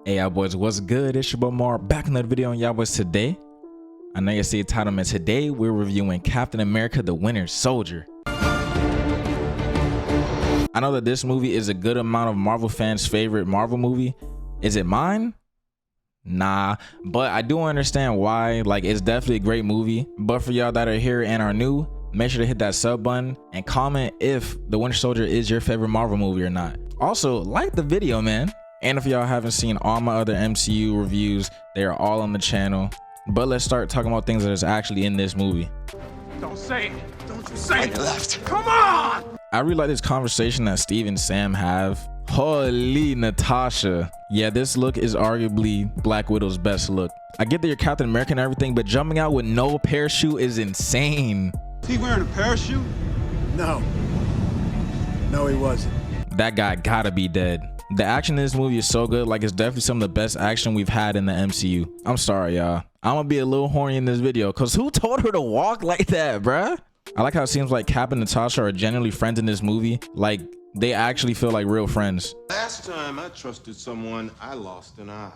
Hey y'all boys, what's good? It's your boy Mar back in another video on y'all boys today. I know you see the title, man. Today we're reviewing Captain America the Winter Soldier. I know that this movie is a good amount of Marvel fans' favorite Marvel movie. Is it mine? Nah, but I do understand why. Like, it's definitely a great movie. But for y'all that are here and are new, make sure to hit that sub button and comment if the Winter Soldier is your favorite Marvel movie or not. Also, like the video, man. And if y'all haven't seen all my other MCU reviews, they are all on the channel. But let's start talking about things that is actually in this movie. Don't say it. Don't you say it. Left. Come on! I really like this conversation that Steve and Sam have. Holy Natasha. Yeah, this look is arguably Black Widow's best look. I get that you're Captain America and everything, but jumping out with no parachute is insane. Is he wearing a parachute? No, he wasn't. That guy gotta be dead. The action in this movie is so good. Like, it's definitely some of the best action we've had in the MCU. I'm sorry, y'all. I'm gonna be a little horny in this video because who told her to walk like that, bruh? I like how it seems like Cap and Natasha are genuinely friends in this movie. Like, they actually feel like real friends. Last time I trusted someone, I lost an eye.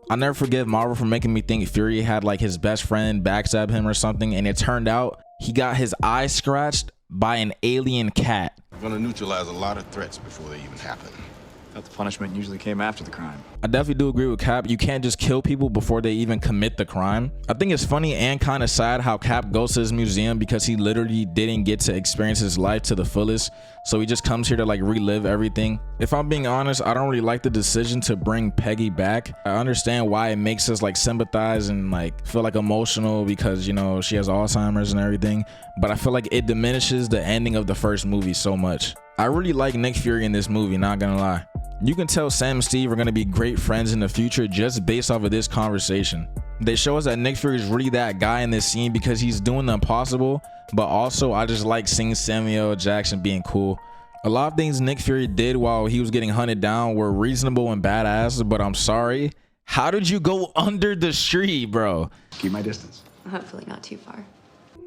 I'll never forgive Marvel for making me think Fury had like his best friend backstab him or something, and it turned out he got his eye scratched by an alien cat. I'm gonna neutralize a lot of threats before they even happen. Thought the punishment usually came after the crime. I definitely do agree with Cap. You can't just kill people before they even commit the crime. I think it's funny and kind of sad how Cap goes to his museum because he literally didn't get to experience his life to the fullest. So he just comes here to like relive everything. If I'm being honest, I don't really like the decision to bring Peggy back. I understand why it makes us like sympathize and like feel like emotional because, you know, she has Alzheimer's and everything. But I feel like it diminishes the ending of the first movie so much. I really like Nick Fury in this movie, not gonna lie. You can tell Sam and Steve are going to be great friends in the future just based off of this conversation. They show us that Nick Fury is really that guy in this scene because he's doing the impossible, but also I just like seeing Samuel L. Jackson being cool. A lot of things Nick Fury did while he was getting hunted down were reasonable and badass, but I'm sorry. How did you go under the street, bro? Keep my distance. Hopefully not too far.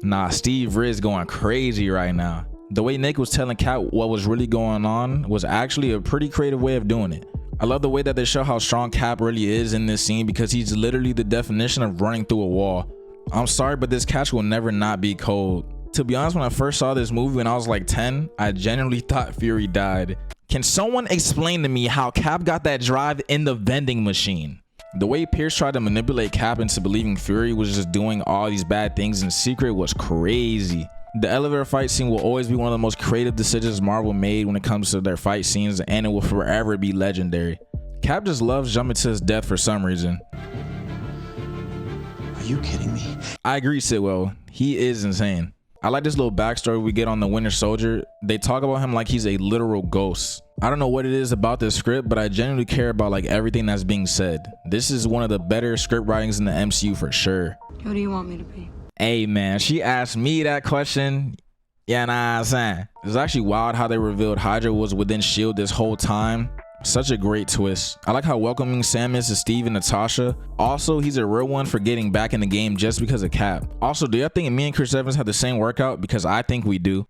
Nah, Steve Riz going crazy right now. The way Nick was telling Cap what was really going on was actually a pretty creative way of doing it. I love the way that they show how strong Cap really is in this scene because he's literally the definition of running through a wall. I'm sorry, but this catch will never not be cold. To be honest, when I first saw this movie when I was like 10, I genuinely thought Fury died. Can someone explain to me how Cap got that drive in the vending machine? The way Pierce tried to manipulate Cap into believing Fury was just doing all these bad things in secret was crazy. The elevator fight scene will always be one of the most creative decisions Marvel made when it comes to their fight scenes, and it will forever be legendary. Cap just loves jumping to his death for some reason. Are you kidding me? I agree, Sitwell. He is insane. I like this little backstory we get on the Winter Soldier. They talk about him like he's a literal ghost. I don't know what it is about this script, but I genuinely care about like everything that's being said. This is one of the better script writings in the MCU for sure. Who do you want me to be? Hey man, she asked me that question. Yeah, nah, I'm saying. It's actually wild how they revealed Hydra was within S.H.I.E.L.D. this whole time. Such a great twist. I like how welcoming Sam is to Steve and Natasha. Also, he's a real one for getting back in the game just because of Cap. Also, do y'all think me and Chris Evans have the same workout? Because I think we do.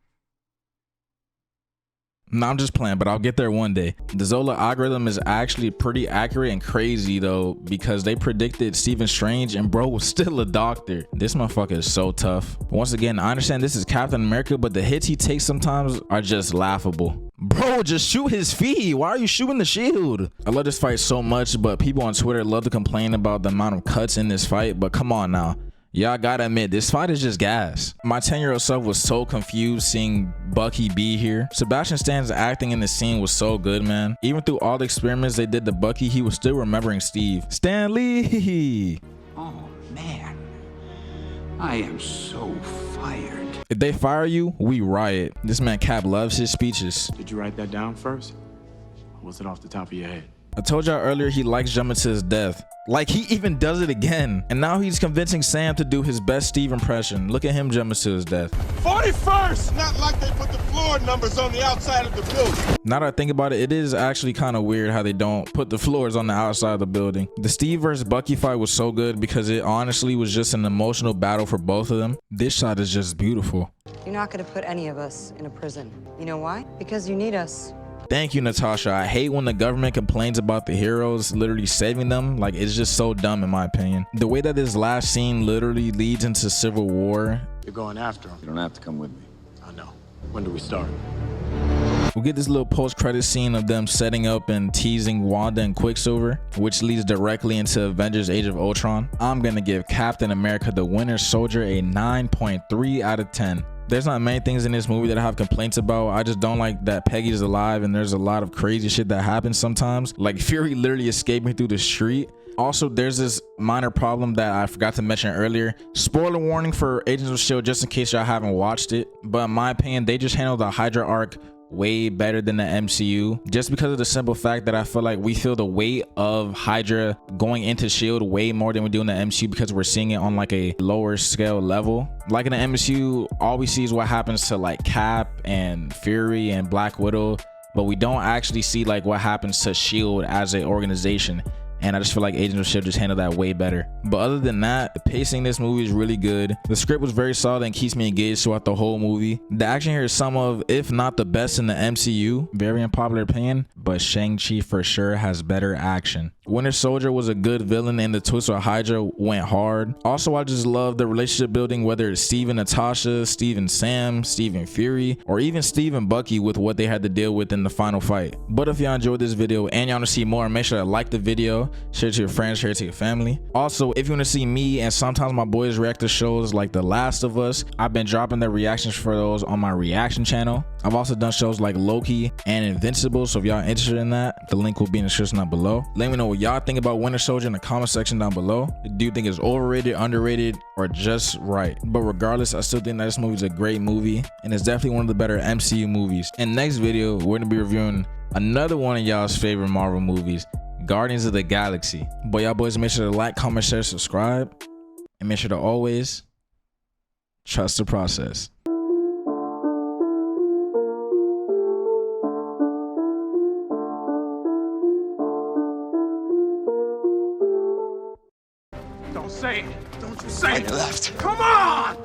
No, I'm just playing, but I'll get there one day. The Zola algorithm is actually pretty accurate and crazy though, because they predicted Stephen Strange and bro was still a doctor. This motherfucker is so tough. Once again, I understand this is Captain America, but the hits he takes sometimes are just laughable. Bro, just shoot his feet. Why are you shooting the shield? I love this fight so much, but people on Twitter love to complain about the amount of cuts in this fight, but come on now. Y'all gotta admit, this fight is just gas. My 10-year-old self was so confused seeing Bucky be here. Sebastian Stan's acting in the scene was so good, man. Even through all the experiments they did to Bucky, he was still remembering Steve. Stan Lee! Oh, man. I am so fired. If they fire you, we riot. This man Cap loves his speeches. Did you write that down first? Or was it off the top of your head? I told y'all earlier he likes jumping to his death. Like, he even does it again. And now he's convincing Sam to do his best Steve impression. Look at him jumping to his death. 41st! Not like they put the floor numbers on the outside of the building. Now that I think about it, it is actually kind of weird how they don't put the floors on the outside of the building. The Steve versus Bucky fight was so good because it honestly was just an emotional battle for both of them. This shot is just beautiful. You're not going to put any of us in a prison. You know why? Because you need us. Thank you, Natasha. I hate when the government complains about the heroes literally saving them. Like, it's just so dumb in my opinion. The way that this last scene literally leads into civil war. You're going after him. You don't have to come with me. I know. When do we start? We get this little post-credit scene of them setting up and teasing Wanda and Quicksilver, which leads directly into Avengers Age of Ultron. I'm gonna give Captain America the Winter Soldier a 9.3 out of 10. There's not many things in this movie that I have complaints about. I just don't like that Peggy's alive and there's a lot of crazy shit that happens sometimes. Like Fury literally escaping through the street. Also, there's this minor problem that I forgot to mention earlier. Spoiler warning for Agents of S.H.I.E.L.D. just in case y'all haven't watched it. But in my opinion, they just handled the Hydra arc way better than the MCU, just because of the simple fact that I feel like we feel the weight of Hydra going into S.H.I.E.L.D. way more than we do in the MCU, because we're seeing it on like a lower scale level. Like in the MCU, all we see is what happens to like Cap and Fury and Black Widow, but we don't actually see like what happens to S.H.I.E.L.D. as an organization. And I just feel like Agents of S.H.I.E.L.D. just handled that way better. But other than that, the pacing in this movie is really good. The script was very solid and keeps me engaged throughout the whole movie. The action here is some of, if not the best in the MCU. Very unpopular opinion, but Shang-Chi for sure has better action. Winter Soldier was a good villain and the twist with Hydra went hard. Also, I just love the relationship building, whether it's Steve and Natasha, Steve and Sam, Steve and Fury, or even Steve and Bucky with what they had to deal with in the final fight. But if y'all enjoyed this video and y'all want to see more, make sure to like the video, share it to your friends, share it to your family. Also, if you want to see me and sometimes my boys react to shows like The Last of Us, I've been dropping their reactions for those on my reaction channel. I've also done shows like Loki and Invincible, so if y'all are interested in that, the link will be in the description down below. Let me know what y'all think about Winter Soldier in the comment section down below. Do you think it's overrated, underrated, or just right? But regardless, I still think that this movie is a great movie and it's definitely one of the better MCU movies. In the next video, we're gonna be reviewing another one of y'all's favorite Marvel movies, Guardians of the Galaxy. But y'all boys, make sure to like, comment, share, subscribe, and make sure to always trust the process. Don't say it. Don't you say it. left. Come on!